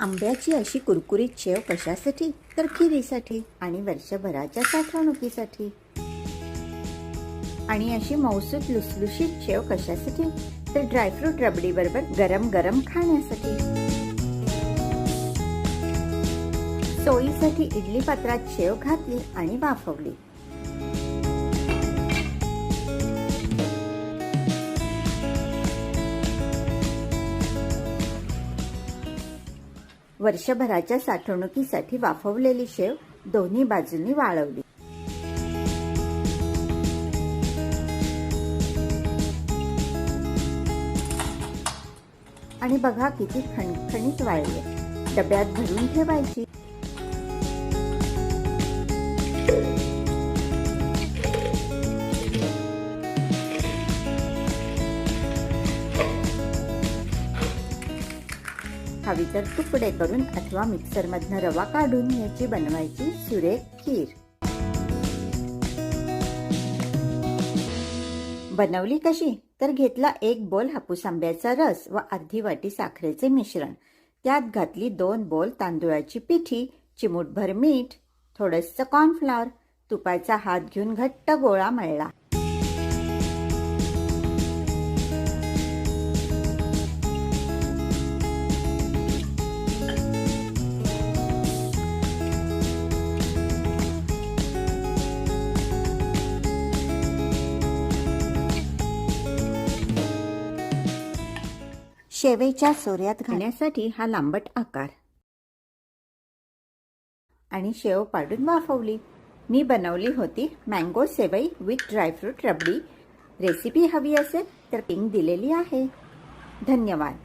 आंब्याची अशी कुरकुरीत शेव कशासाठी? तर खिरीसाठी आणि वर्षभराच्या साठवणुकीसाठी. आणि अशी मौसूद लुसलुशीत शेव कशासाठी? तर ड्रायफ्रूट रबडी बरोबर गरम गरम खाण्यासाठी. सोयीसाठी इडली पात्रात शेव घातली आणि वाफवली. वर्षभराच्या साठवणुकीसाठी वाफवलेली शेव दोन्ही बाजूंनी वाळवली. आणि बघा किती खणखणीत वाळली. डब्यात भरून ठेवायची. हवी तर तुकडे करून अथवा मिक्सरमधनं रवा काढून याची बनवायची सुरेख खीर. बनवली कशी? तर घेतला 1 बोल हापूस आंब्याचा रस व अर्धी वाटी साखरेचे मिश्रण. त्यात घातली 2 बोल तांदुळाची पिठी, चिमूटभर मीठ, थोडंसं कॉर्नफ्लॉवर. तुपाचा हात घेऊन घट्ट गोळा मळला. शेवेच्या सोऱ्यात घालण्यासाठी हा लांबट आकार. आणि शेव पाडून वाफवली. मी बनवली होती mango sevai with dry fruit rabri. Recipe हवी असेल तर लिंक दिलेली आहे. धन्यवाद.